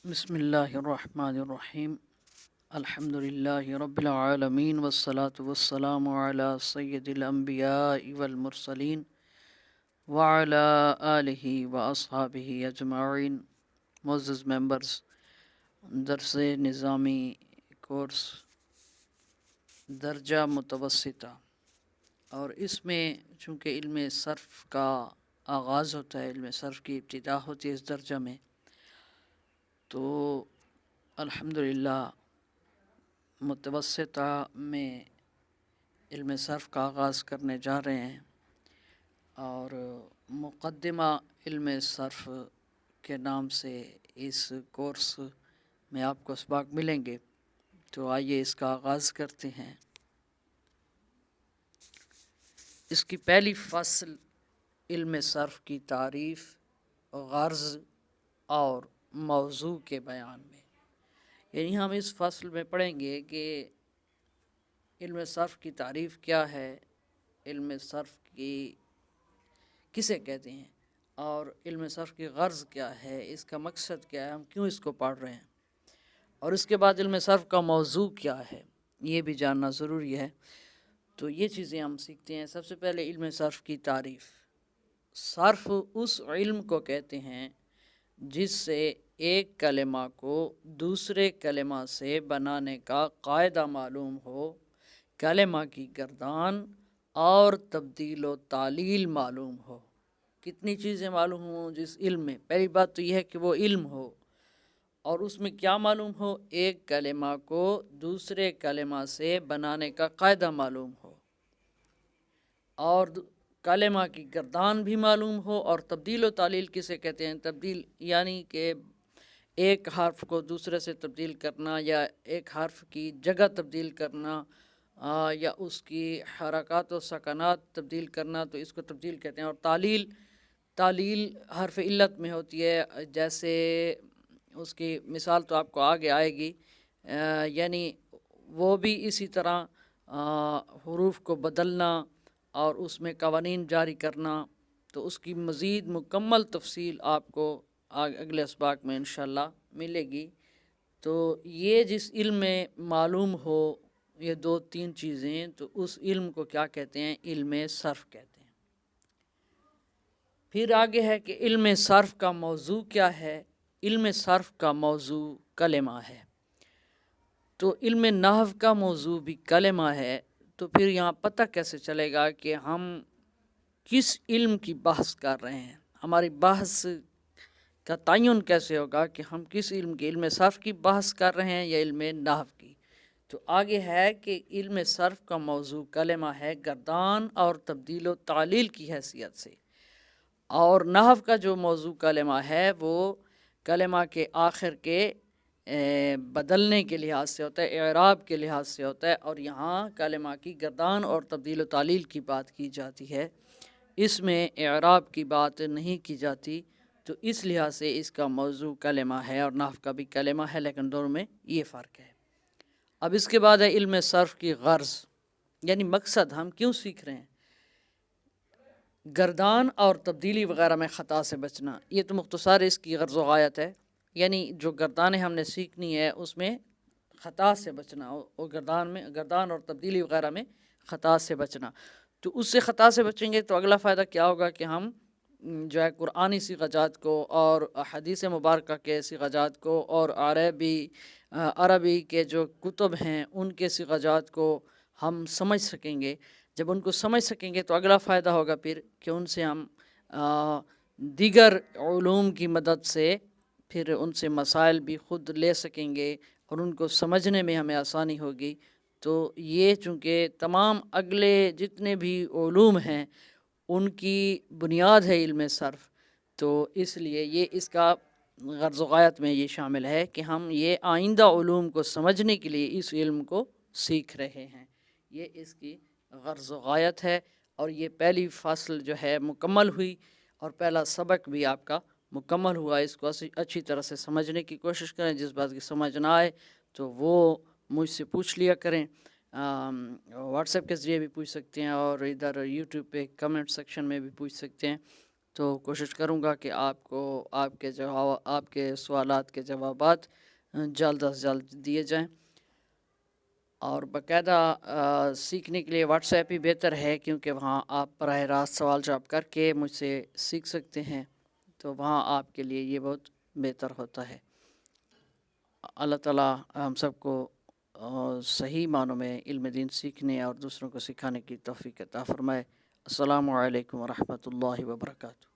بسم اللہ الرحمن الرحیم الحمد للہ رب العالمین والصلاة والسلام علی سید الانبیاء والمرسلین وعلی آلہ واصحابہ اجمعین۔ معزز ممبرز، درس نظامی کورس درجہ متوسطہ، اور اس میں چونکہ علم صرف کا آغاز ہوتا ہے، علم صرف کی ابتدا ہوتی ہے اس درجہ میں، تو الحمدللہ متوسطہ میں علم صرف کا آغاز کرنے جا رہے ہیں، اور مقدمہ علم صرف کے نام سے اس کورس میں آپ کو اسباق ملیں گے۔ تو آئیے اس کا آغاز کرتے ہیں۔ اس کی پہلی فصل علم صرف کی تعریف، غرض اور موضوع کے بیان میں، یعنی ہم اس فصل میں پڑھیں گے کہ علم صرف کی تعریف کیا ہے، علم صرف کی کسے کہتے ہیں، اور علم صرف کی غرض کیا ہے، اس کا مقصد کیا ہے، ہم کیوں اس کو پڑھ رہے ہیں، اور اس کے بعد علم صرف کا موضوع کیا ہے، یہ بھی جاننا ضروری ہے۔ تو یہ چیزیں ہم سیکھتے ہیں۔ سب سے پہلے علم صرف کی تعریف۔ صرف اس علم کو کہتے ہیں جس سے ایک کلمہ کو دوسرے کلمہ سے بنانے کا قاعدہ معلوم ہو، کلمہ کی گردان اور تبدیل و تعلیل معلوم ہو۔ کتنی چیزیں معلوم ہوں جس علم میں؟ پہلی بات تو یہ ہے کہ وہ علم ہو، اور اس میں کیا معلوم ہو؟ ایک کلمہ کو دوسرے کلمہ سے بنانے کا قاعدہ معلوم ہو، اور کلمہ کی گردان بھی معلوم ہو، اور تبدیل و تعلیل کسے کہتے ہیں؟ تبدیل یعنی کہ ایک حرف کو دوسرے سے تبدیل کرنا، یا ایک حرف کی جگہ تبدیل کرنا، یا اس کی حرکات و سکنات تبدیل کرنا، تو اس کو تبدیل کہتے ہیں۔ اور تعلیل حرف علت میں ہوتی ہے، جیسے اس کی مثال تو آپ کو آگے آئے گی، یعنی وہ بھی اسی طرح حروف کو بدلنا اور اس میں قوانین جاری کرنا، تو اس کی مزید مکمل تفصیل آپ کو اگلے اسباق میں انشاءاللہ ملے گی۔ تو یہ جس علم میں معلوم ہو یہ دو تین چیزیں، تو اس علم کو کیا کہتے ہیں؟ علم صرف کہتے ہیں۔ پھر آگے ہے کہ علم صرف کا موضوع کیا ہے؟ علم صرف کا موضوع کلمہ ہے۔ تو علم نحو کا موضوع بھی کلمہ ہے، تو پھر یہاں پتہ کیسے چلے گا کہ ہم کس علم کی بحث کر رہے ہیں؟ ہماری بحث کا تعین کیسے ہوگا کہ ہم کس علم کی، علم صرف کی بحث کر رہے ہیں یا علم نحو کی؟ تو آگے ہے کہ علم صرف کا موضوع کلمہ ہے گردان اور تبدیل و تعلیل کی حیثیت سے، اور نحو کا جو موضوع کلمہ ہے وہ کلمہ کے آخر کے بدلنے کے لحاظ سے ہوتا ہے، اعراب کے لحاظ سے ہوتا ہے، اور یہاں کلمہ کی گردان اور تبدیل و تعلیل کی بات کی جاتی ہے، اس میں اعراب کی بات نہیں کی جاتی، تو اس لحاظ سے اس کا موضوع کلمہ ہے، اور نحو کا بھی کلمہ ہے، لیکن دونوں میں یہ فرق ہے۔ اب اس کے بعد ہے علم صرف کی غرض، یعنی مقصد، ہم کیوں سیکھ رہے ہیں؟ گردان اور تبدیلی وغیرہ میں خطا سے بچنا، یہ تو مختصر اس کی غرض و غایت ہے، یعنی جو گردانیں ہم نے سیکھنی ہے اس میں خطا سے بچنا، اور گردان اور تبدیلی وغیرہ میں خطا سے بچنا۔ تو اس سے خطا سے بچیں گے تو اگلا فائدہ کیا ہوگا کہ ہم جو ہے قرآنی صیغہ کو اور حدیث مبارکہ کے صیغہ کو اور عربی کے جو کتب ہیں ان کے صیغہ کو ہم سمجھ سکیں گے۔ جب ان کو سمجھ سکیں گے تو اگلا فائدہ ہوگا پھر کہ ان سے ہم دیگر علوم کی مدد سے پھر ان سے مسائل بھی خود لے سکیں گے، اور ان کو سمجھنے میں ہمیں آسانی ہوگی۔ تو یہ چونکہ تمام اگلے جتنے بھی علوم ہیں ان کی بنیاد ہے علم صرف، تو اس لیے یہ اس کا غرض و غایت میں یہ شامل ہے کہ ہم یہ آئندہ علوم کو سمجھنے کے لیے اس علم کو سیکھ رہے ہیں، یہ اس کی غرض و غایت ہے۔ اور یہ پہلی فصل جو ہے مکمل ہوئی، اور پہلا سبق بھی آپ کا مکمل ہوا۔ اس کو اچھی طرح سے سمجھنے کی کوشش کریں، جس بات کی سمجھ نہ آئے تو وہ مجھ سے پوچھ لیا کریں، واٹس ایپ کے ذریعے بھی پوچھ سکتے ہیں، اور ادھر یوٹیوب پہ کمنٹ سیکشن میں بھی پوچھ سکتے ہیں۔ تو کوشش کروں گا کہ آپ کو آپ کے سوالات کے جوابات جلد از جلد دیے جائیں، اور باقاعدہ سیکھنے کے لیے واٹس ایپ ہی بہتر ہے، کیونکہ وہاں آپ براہ راست سوال جواب کر کے مجھ سے سیکھ سکتے ہیں، تو وہاں آپ کے لیے یہ بہت بہتر ہوتا ہے۔ اللہ تعالیٰ ہم سب کو صحیح معنوں میں علم دین سیکھنے اور دوسروں کو سکھانے کی توفیق عطا فرمائے۔ السلام علیکم ورحمۃ اللہ وبرکاتہ۔